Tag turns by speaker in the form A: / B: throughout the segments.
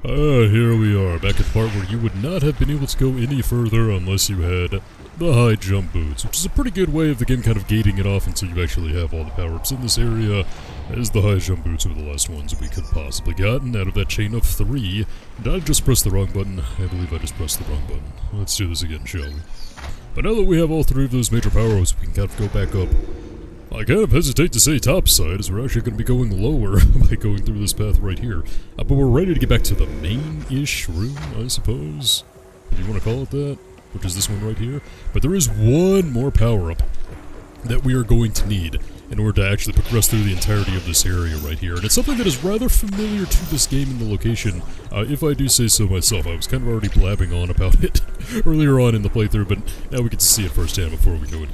A: Here we are, back at the part where you would not have been able to go any further unless you had the high jump boots, which is a pretty good way of the game kind of gating it off until you actually have all the power-ups in this area, as the high jump boots were the last ones we could possibly gotten out of that chain of 3. Did I just press the wrong button? I believe I just pressed the wrong button. Let's do this again, shall we? But now that we have all 3 of those major power-ups, we can kind of go back up. I kind of hesitate to say topside, as we're actually going to be going lower by going through this path right here. But we're ready to get back to the main-ish room, I suppose, if you want to call it that, which is this one right here. But there is one more power-up that we are going to need in order to actually progress through the entirety of this area right here. And it's something that is rather familiar to this game in the location, if I do say so myself. I was kind of already blabbing on about it earlier on in the playthrough, but now we get to see it firsthand before we go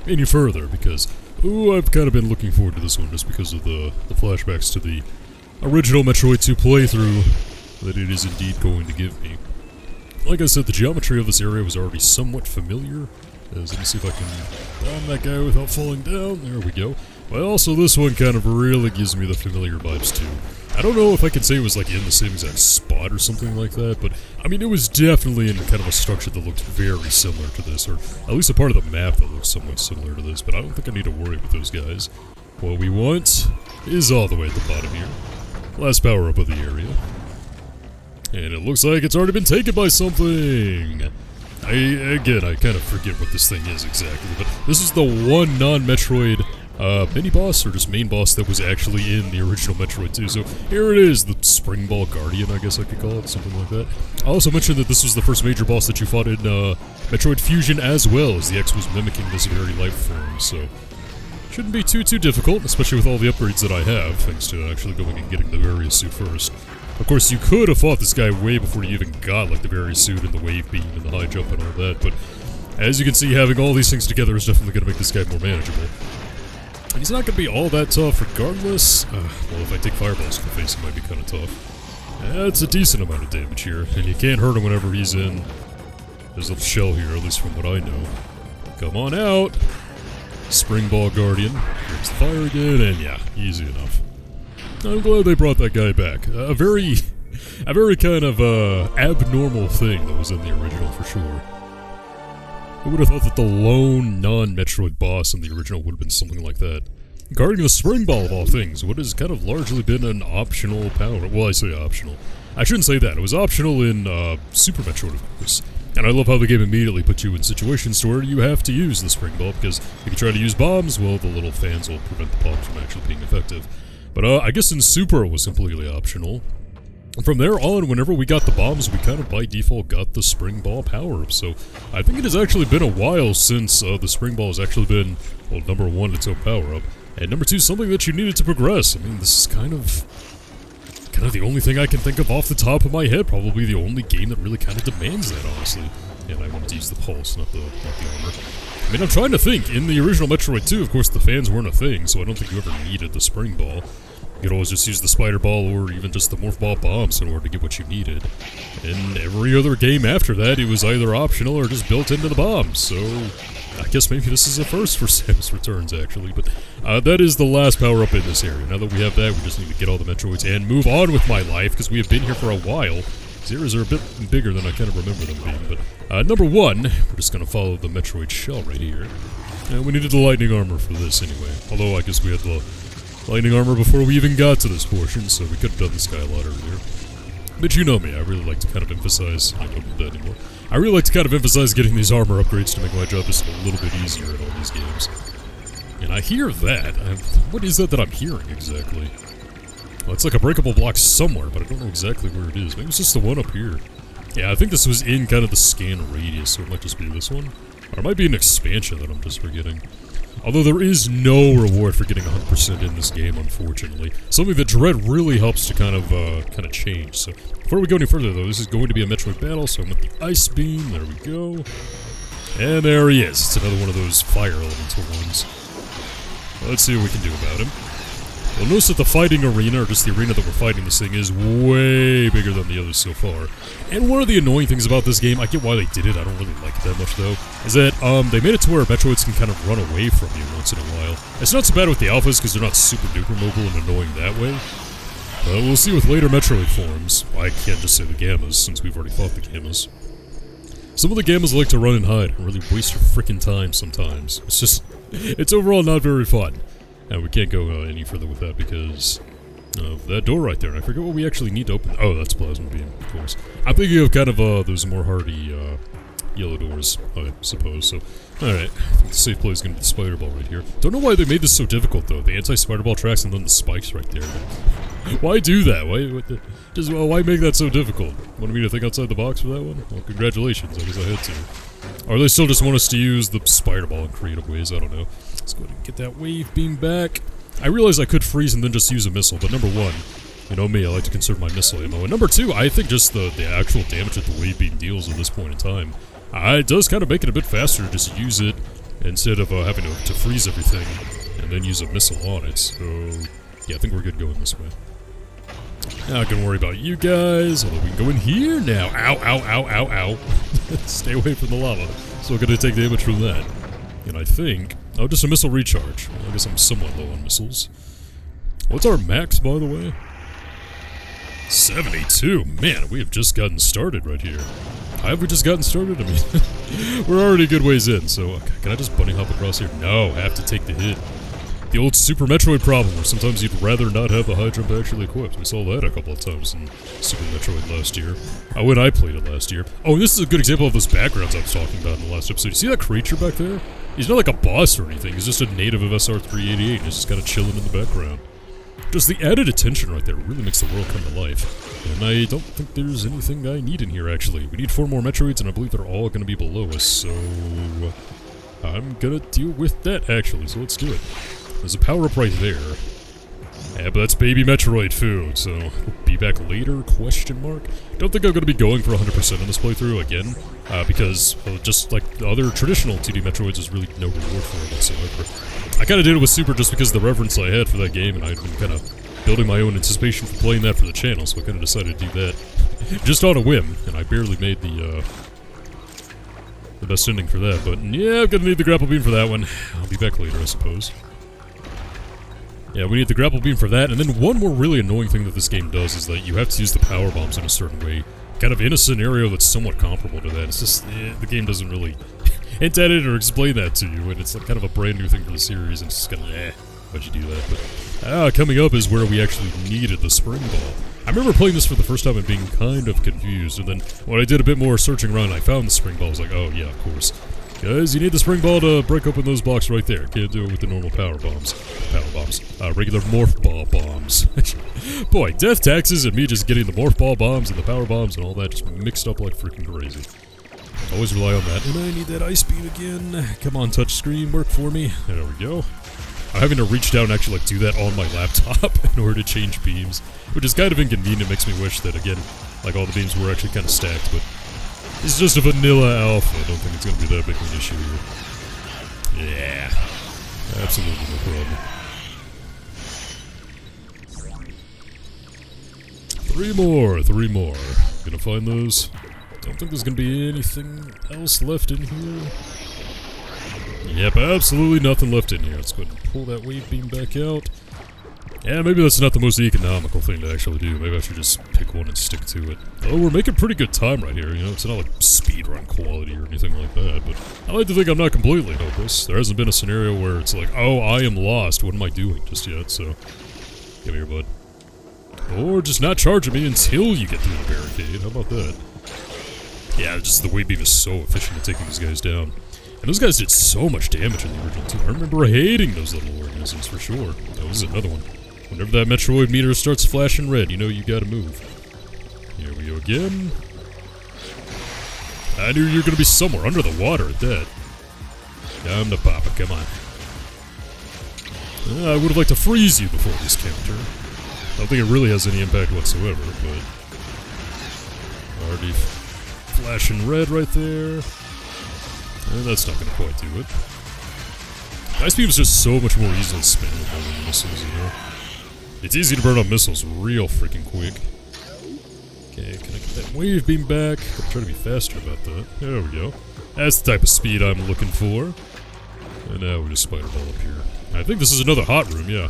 A: any further, because I've kind of been looking forward to this one just because of the flashbacks to the original Metroid 2 playthrough that it is indeed going to give me. Like I said, the geometry of this area was already somewhat familiar. Let me see if I can down that guy without falling down. There we go. But also this one kind of really gives me the familiar vibes too. I don't know if I can say it was like in the same exact spot or something like that, but I mean it was definitely in kind of a structure that looked very similar to this, or at least a part of the map that looks somewhat similar to this, but I don't think I need to worry with those guys. What we want is all the way at the bottom here. Last power up of the area. And it looks like it's already been taken by something! I kind of forget what this thing is exactly, but this is the one non-Metroid mini-boss, or just main boss, that was actually in the original Metroid 2. So here it is, the Spring Ball Guardian, I guess I could call it, something like that. I also mentioned that this was the first major boss that you fought in Metroid Fusion as well, as the X was mimicking this very life form, so shouldn't be too difficult, especially with all the upgrades that I have, thanks to actually going and getting the Various suit first. Of course, you could have fought this guy way before you even got, like, the Various suit and the wave beam and the high jump and all that, but as you can see, having all these things together is definitely going to make this guy more manageable. And he's not going to be all that tough regardless. Well, if I take fireballs to the face, it might be kind of tough. That's a decent amount of damage here, and you can't hurt him whenever he's in his little shell here, at least from what I know. Come on out! Spring Ball Guardian. Here's the fire again, and yeah, easy enough. I'm glad they brought that guy back. A very kind of, abnormal thing that was in the original, for sure. I would have thought that the lone non-Metroid boss in the original would have been something like that. Guarding the Spring Ball of all things, what has kind of largely been an optional power. Well, I say optional. I shouldn't say that. It was optional in, Super Metroid, of course. And I love how the game immediately puts you in situations to where you have to use the Spring Ball, because if you try to use bombs, well, the little fans will prevent the bombs from actually being effective. But, I guess in Super it was completely optional. From there on, whenever we got the bombs, we kind of by default got the Spring Ball power-up, so I think it has actually been a while since the Spring Ball has actually been, well, number 1, its own power-up, and number 2, something that you needed to progress. I mean, this is kind of the only thing I can think of off the top of my head, probably the only game that really kind of demands that, honestly. And I wanted to use the pulse, not the armor. I mean, I'm trying to think, in the original Metroid 2, of course, the fans weren't a thing, so I don't think you ever needed the Spring Ball. You could always just use the Spider Ball or even just the Morph Ball bombs in order to get what you needed. In every other game after that, it was either optional or just built into the bombs, so I guess maybe this is a first for Samus Returns, actually, but that is the last power-up in this area. Now that we have that, we just need to get all the Metroids and move on with my life, because we have been here for a while. These areas are a bit bigger than I kind of remember them being, but number 1, we're just going to follow the Metroid shell right here. And we needed the lightning armor for this anyway, although I guess we had the lightning armor before we even got to this portion, so we could have done this guy a lot earlier. But you know me, I really like to kind of emphasize, I don't do that anymore, I really like to kind of emphasize getting these armor upgrades to make my job just a little bit easier in all these games. And I hear that. What is that I'm hearing exactly? Well, it's like a breakable block somewhere, but I don't know exactly where it is. Maybe it's just the one up here. Yeah, I think this was in kind of the scan radius, so it might just be this one. Or it might be an expansion that I'm just forgetting. Although there is no reward for getting 100% in this game, unfortunately. Something that Dread really helps to kind of change. So before we go any further, though, this is going to be a Metroid Battle, so I'm with the Ice Beam. There we go. And there he is. It's another one of those fire elemental ones. Let's see what we can do about him. You'll notice that the fighting arena, or just the arena that we're fighting this thing, is way bigger than the others so far. And one of the annoying things about this game, I get why they did it, I don't really like it that much though, is that they made it to where Metroids can kind of run away from you once in a while. It's not so bad with the alphas because they're not super duper mobile and annoying that way. We'll see with later Metroid forms. Well, I can't just say the Gammas, since we've already fought the Gammas. Some of the Gammas like to run and hide and really waste your frickin' time sometimes. It's just... it's overall not very fun. And we can't go any further with that because of that door right there. And I forget what we actually need to open. Oh, that's Plasma Beam, of course. I'm thinking of kind of those more hardy yellow doors, I suppose. So, alright. I think the safe play is going to be the Spider Ball right here. Don't know why they made this so difficult, though. The anti-Spider Ball tracks and then the spikes right there. Why do that? Why make that so difficult? Wanted me to think outside the box for that one? Well, congratulations. I guess I had to. Or they still just want us to use the Spider Ball in creative ways. I don't know. Let's go ahead and get that wave beam back. I realize I could freeze and then just use a missile, but number one, you know me, I like to conserve my missile ammo. And number two, I think just the actual damage that the wave beam deals at this point in time, it does kind of make it a bit faster to just use it instead of having to freeze everything and then use a missile on it. So, yeah, I think we're good going this way. Not gonna worry about you guys, although we can go in here now. Ow, ow, ow, ow, ow. Stay away from the lava. Still gonna take damage from that. And I think... oh, just a missile recharge. Well, I guess I'm somewhat low on missiles. What's our max, by the way? 72. Man, we have just gotten started right here. Have we just gotten started? I mean, we're already a good ways in, so... okay, can I just bunny hop across here? No, I have to take the hit. The old Super Metroid problem, where sometimes you'd rather not have the high jump actually equipped. We saw that a couple of times in Super Metroid last year. When I played it last year. Oh, and this is a good example of those backgrounds I was talking about in the last episode. You see that creature back there? He's not like a boss or anything. He's just a native of SR388. He's just kind of chilling in the background. Just the added attention right there really makes the world come to life. And I don't think there's anything I need in here, actually. We need 4 more Metroids, and I believe they're all going to be below us, so... I'm gonna deal with that, actually, so let's do it. There's a power-up right there. Yeah, but that's baby Metroid food, so we'll be back later, question mark? Don't think I'm going to be going for 100% on this playthrough again, because just like the other traditional 2D Metroids, there's really no reward for it whatsoever. I kind of did it with Super just because of the reverence I had for that game, and I'd been kind of building my own anticipation for playing that for the channel, so I kind of decided to do that just on a whim, and I barely made the best ending for that, but yeah, I'm going to need the grapple beam for that one. I'll be back later, I suppose. Yeah, we need the grapple beam for that, and then one more really annoying thing that this game does is that you have to use the power bombs in a certain way, kind of in a scenario that's somewhat comparable to that. It's just, the game doesn't really hint at it or explain that to you, and it's like kind of a brand new thing for the series, and it's just kind of, why'd you do that? But, coming up is where we actually needed the spring ball. I remember playing this for the first time and being kind of confused, and then when I did a bit more searching around, I found the spring ball. I was like, oh yeah, of course. Guys, you need the spring ball to break open those blocks right there. Can't do it with the normal power bombs. Regular morph ball bombs. Boy, death taxes and me just getting the morph ball bombs and the power bombs and all that just mixed up like freaking crazy. Always rely on that. And I need that ice beam again. Come on, touch screen, work for me. There we go. I'm having to reach down and actually like do that on my laptop in order to change beams, which is kind of inconvenient. Makes me wish that, again, like all the beams were actually kind of stacked, but it's just a vanilla alpha. I don't think it's going to be that big of an issue here. Yeah. Absolutely no problem. 3 more. Gonna find those. Don't think there's gonna be anything else left in here. Yep, absolutely nothing left in here. Let's go ahead and pull that wave beam back out. Yeah, maybe that's not the most economical thing to actually do. Maybe I should just pick one and stick to it. Oh, we're making pretty good time right here, you know? It's not like speedrun quality or anything like that, but I like to think I'm not completely hopeless. There hasn't been a scenario where it's like, oh, I am lost, what am I doing just yet, so... Come here, bud. Or just not charging me until you get through the barricade, how about that? Yeah, just the wave beam is so efficient at taking these guys down. And those guys did so much damage in the original too. I remember hating those little organisms for sure. Oh, this is another one. Whenever that Metroid meter starts flashing red, you know you gotta move. Here we go again. I knew you were gonna be somewhere under the water at that. Time to pop it, come on. I would have liked to freeze you before this counter. I don't think it really has any impact whatsoever, but... already flashing red right there. And that's not gonna quite do it. Ice Beam's just so much more easily spammable than missiles, you know? It's easy to burn up missiles real freaking quick. Okay, can I get that wave beam back? I'll try to be faster about that. There we go. That's the type of speed I'm looking for. And now we just spider ball up here. I think this is another hot room, yeah.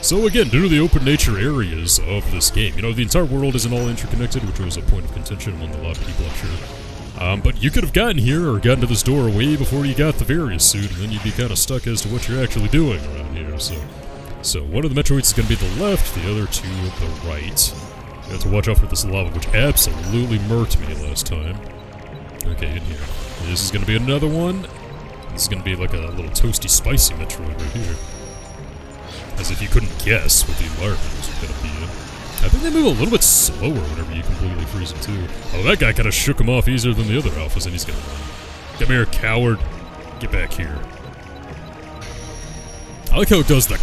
A: So again, due to the open nature areas of this game, you know, the entire world isn't all interconnected, which was a point of contention among a lot of people, I'm sure. But you could have gotten here or gotten to this door way before you got the various suit, and then you'd be kind of stuck as to what you're actually doing around here. So one of the Metroids is going to be the left, the other two the right. You have to watch out for this lava, which absolutely murked me last time. Okay, in here. This is going to be another one. This is going to be like a little toasty, spicy Metroid right here. As if you couldn't guess what the environment was going to be in. I think they move a little bit slower whenever you completely freeze them too. Oh, that guy kind of shook him off easier than the other alphas, and he's going to run. Come here, coward. Get back here. I like how it does the...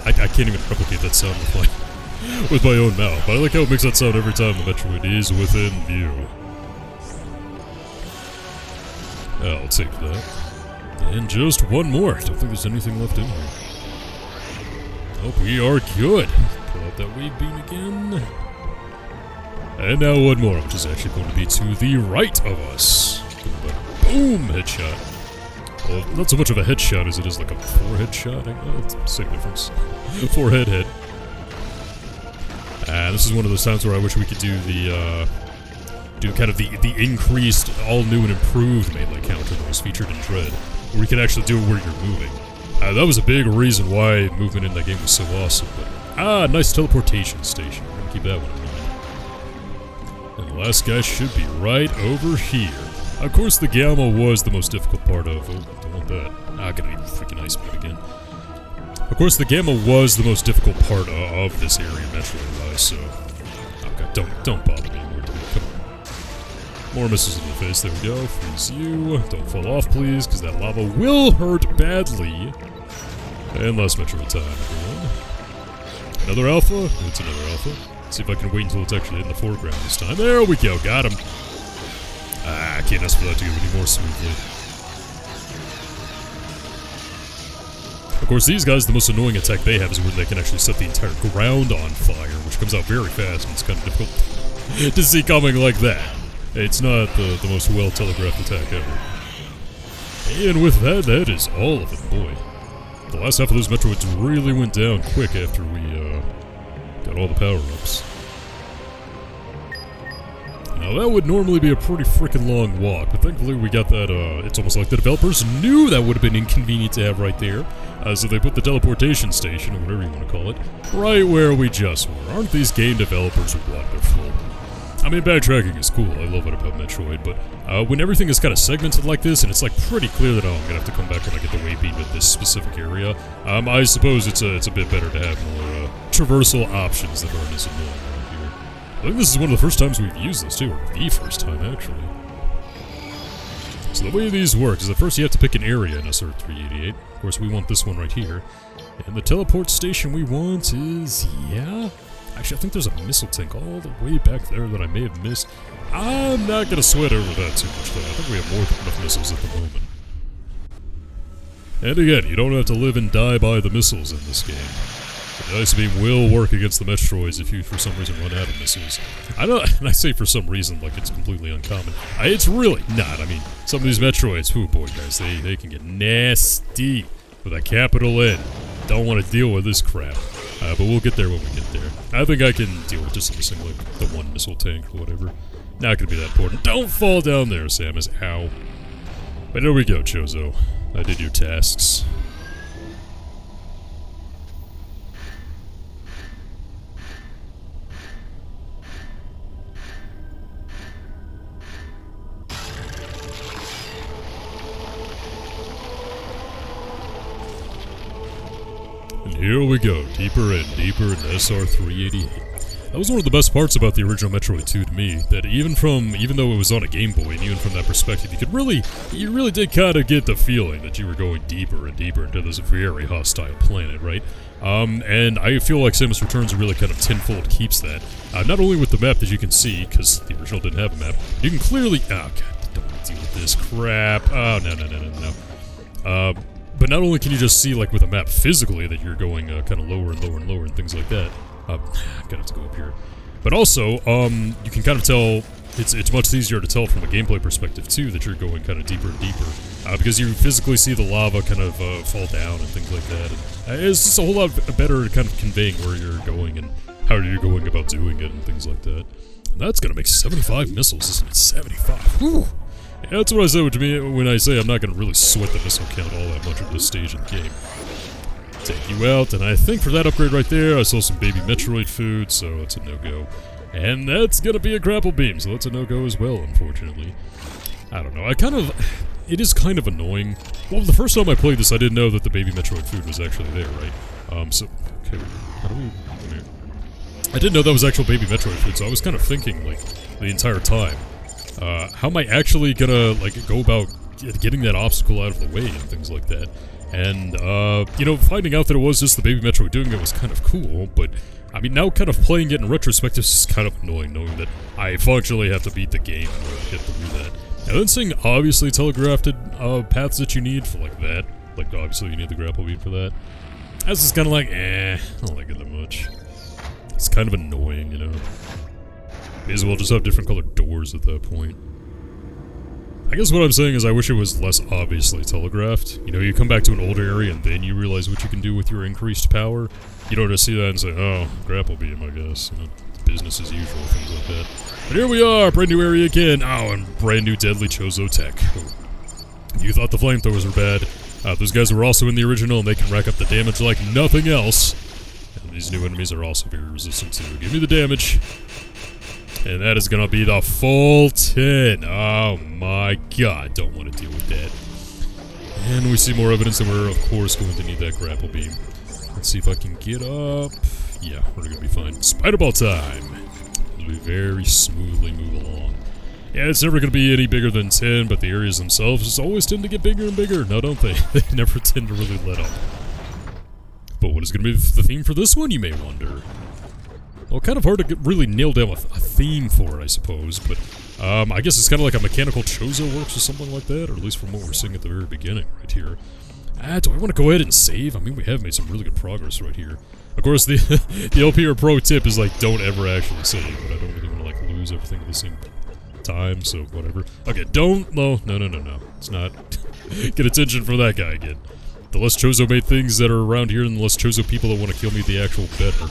A: I can't even replicate that sound with my own mouth, but I like how it makes that sound every time the Metroid is within view. I'll take that. And just one more. Don't think there's anything left in here. Oh, we are good. Pull out that wave beam again. And now one more, which is actually going to be to the right of us. Boom! Headshot. Well, not so much of a headshot as it is like a forehead shot. It's the same difference. Forehead head. And this is one of those times where I wish we could do the, kind of the increased, all new and improved melee counter that was featured in Dread, where we could actually do it where you're moving. That was a big reason why movement in that game was so awesome. But, nice teleportation station. We're gonna keep that one in mind. And the last guy should be right over here. Of course, the Gamma was the most difficult part of... Oh, don't want that. Gonna be freaking ice beam again. Of course, the Gamma was the most difficult part of this area, Metroid-wise, so... Okay, don't bother me anymore, dude. Come on. More missiles in the face. There we go. Freeze you. Don't fall off, please, because that lava will hurt badly. And last Metroid time, everyone. Another alpha? It's another alpha. Let's see if I can wait until it's actually in the foreground this time. There we go. Got him. I can't ask for that to go any more smoothly. Of course, these guys, the most annoying attack they have is when they can actually set the entire ground on fire, which comes out very fast, and it's kind of difficult to see coming like that. It's not the most well-telegraphed attack ever. And with that, that is all of it, boy. The last half of those Metroids really went down quick after we got all the power-ups. Now that would normally be a pretty freaking long walk, but thankfully we got that, it's almost like the developers knew that would have been inconvenient to have right there, so they put the teleportation station, or whatever you want to call it, right where we just were. Aren't these game developers wonderful? I mean, backtracking is cool, I love it about Metroid, but when everything is kind of segmented like this, and it's like pretty clear that, I'm gonna have to come back when I get the wave beam at this specific area, I suppose it's a bit better to have more, traversal options that aren't as annoying around here. I think this is one of the first times we've used this too, or the first time, actually. So the way these work is that first you have to pick an area in SR388. Of course, we want this one right here. And the teleport station we want is, yeah... Actually, I think there's a missile tank all the way back there that I may have missed. I'm not gonna sweat over that too much, though. I think we have more than enough missiles at the moment. And again, you don't have to live and die by the missiles in this game. The ice beam will work against the Metroids if you, for some reason, run out of missiles. And I say for some reason like it's completely uncommon. It's really not. I mean, some of these Metroids, oh boy, guys, they can get nasty with a capital N. Don't want to deal with this crap. But we'll get there when we get there. I think I can deal with just something like the one missile tank or whatever. Not gonna be that important. Don't fall down there, Samus. Ow. But there we go, Chozo. I did your tasks. And here we go, deeper and deeper in SR388. That was one of the best parts about the original Metroid 2 to me, that even though it was on a Game Boy, and even from that perspective, you really did kind of get the feeling that you were going deeper and deeper into this very hostile planet, right? And I feel like Samus Returns really kind of tenfold keeps that. Not only with the map that you can see, because the original didn't have a map, you can clearly... Oh, God, I don't want to deal with this crap. Oh, no. But not only can you just see, like, with a map physically that you're going kind of lower and lower and lower and things like that. I'm gonna have to go up here. But also, you can kind of tell it's much easier to tell from a gameplay perspective too that you're going kind of deeper and deeper because you physically see the lava kind of fall down and things like that. And it's just a whole lot better kind of conveying where you're going and how you're going about doing it and things like that. And that's gonna make 75 missiles, isn't it? 75. Whew. Yeah, that's what I said when I say I'm not gonna really sweat the missile count all that much at this stage in the game. Take you out, and I think for that upgrade right there, I saw some baby Metroid food, so it's a no-go. And that's gonna be a grapple beam, so that's a no-go as well, unfortunately. I don't know, it is kind of annoying. Well, the first time I played this, I didn't know that the baby Metroid food was actually there, right? Okay, how do we... I didn't know that was actual baby Metroid food, so I was kind of thinking, like, the entire time, how am I actually gonna, like, go about getting that obstacle out of the way and things like that? And, you know, finding out that it was just the baby Metroid doing it was kind of cool, but, I mean, now kind of playing it in retrospective is kind of annoying, knowing that I functionally have to beat the game in order to get through that. And then seeing obviously telegraphed paths that you need for, like, that. Like, obviously you need the grapple beam for that. That's just kind of like, I don't like it that much. It's kind of annoying, you know. May as well just have different colored doors at that point. I guess what I'm saying is I wish it was less obviously telegraphed. You know, you come back to an older area and then you realize what you can do with your increased power. You don't just see that and say, oh, grapple beam, I guess. You know, business as usual, things like that. But here we are, brand new area again. Oh, and brand new deadly Chozo tech. You thought the flamethrowers were bad. Those guys were also in the original and they can rack up the damage like nothing else. And these new enemies are also very resistant too. Give me the damage. And that is gonna be the full 10. Oh my god, don't want to deal with that. And we see more evidence that we're, of course, going to need that grapple beam. Let's see if I can get up. Yeah, we're gonna be fine. Spider ball time! It'll be very smoothly move along. Yeah, it's never gonna be any bigger than 10, but the areas themselves just always tend to get bigger and bigger. No, don't they? They never tend to really let up. But what is gonna be the theme for this one, you may wonder? Well, kind of hard to really nail down a theme for it, I suppose, but I guess it's kind of like a mechanical Chozo works or something like that, or at least from what we're seeing at the very beginning right here. Do I want to go ahead and save? I mean, we have made some really good progress right here. Of course, the LP or pro tip is like, don't ever actually save, but I don't really want to like lose everything at the same time, so whatever. Okay, no. It's not. Get attention from that guy again. The less Chozo made things that are around here, and the less Chozo people that want to kill me, the actual better.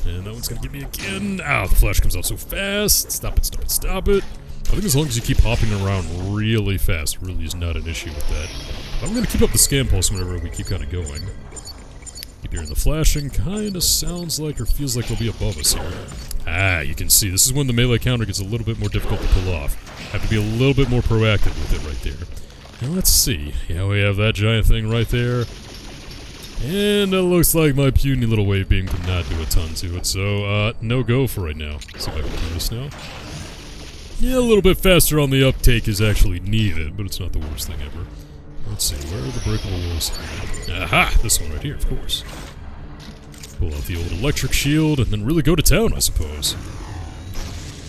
A: And that one's gonna get me again. Ow, the flash comes out so fast. Stop it. I think as long as you keep hopping around really fast, really is not an issue with that. But I'm gonna keep up the scan pulse whenever we keep kind of going. Keep hearing the flashing. Kind of sounds like or feels like they'll be above us here. You can see. This is when the melee counter gets a little bit more difficult to pull off. Have to be a little bit more proactive with it right there. Now let's see. Yeah, we have that giant thing right there. And it looks like my puny little wave beam could not do a ton to it, so, no go for right now. Let's see if I can do this now. Yeah, a little bit faster on the uptake is actually needed, but it's not the worst thing ever. Let's see, where are the breakable walls? Aha! This one right here, of course. Pull out the old electric shield, and then really go to town, I suppose.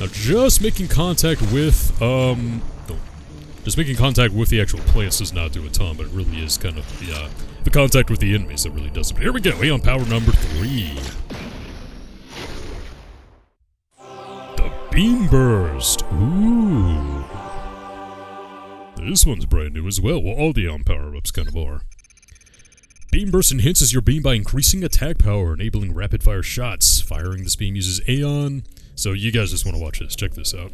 A: Now, just making contact with, just making contact with the actual plants does not do a ton, but it really is kind of the contact with the enemies that really does it. But here we go, on power number 3. The Beam Burst. Ooh. This one's brand new as well. Well, all the power-ups kind of are. Beam Burst enhances your beam by increasing attack power, enabling rapid-fire shots. Firing this beam uses Aeon. So you guys just want to watch this. Check this out.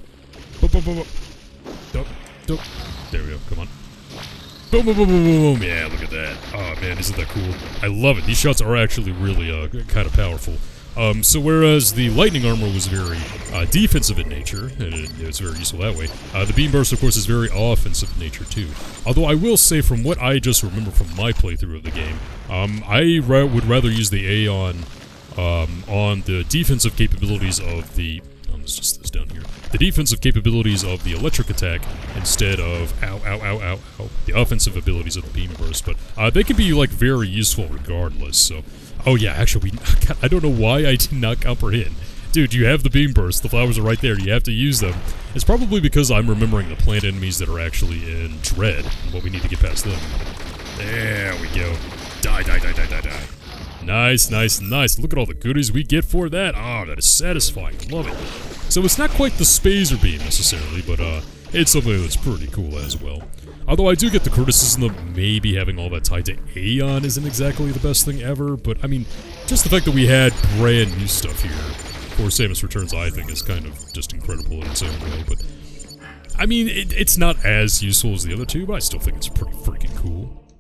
A: There we go, come on. Boom, boom, boom, boom, boom, yeah, look at that. Oh man, isn't that cool? I love it. These shots are actually really kind of powerful. So whereas the lightning armor was very defensive in nature, and it's very useful that way, the beam burst, of course, is very offensive in nature too. Although I will say, from what I just remember from my playthrough of the game, I would rather use the Aeon on the defensive capabilities of the... Let's just this down here. The defensive capabilities of the electric attack instead of the offensive abilities of the beam burst, but they can be like very useful regardless. So, oh yeah, actually, I don't know why I did not comprehend. Dude, you have the beam burst. The flowers are right there. You have to use them. It's probably because I'm remembering the plant enemies that are actually in Dread and what we need to get past them. There we go. Die. Nice, nice, nice. Look at all the goodies we get for that. Ah, that is satisfying. Love it. So it's not quite the Spazer Beam necessarily, but it's something that's pretty cool as well. Although I do get the criticism that maybe having all that tied to Aeon isn't exactly the best thing ever, but I mean, just the fact that we had brand new stuff here for Samus Returns, I think, is kind of just incredible in its own way, but I mean, it's not as useful as the other two, but I still think it's pretty freaking cool.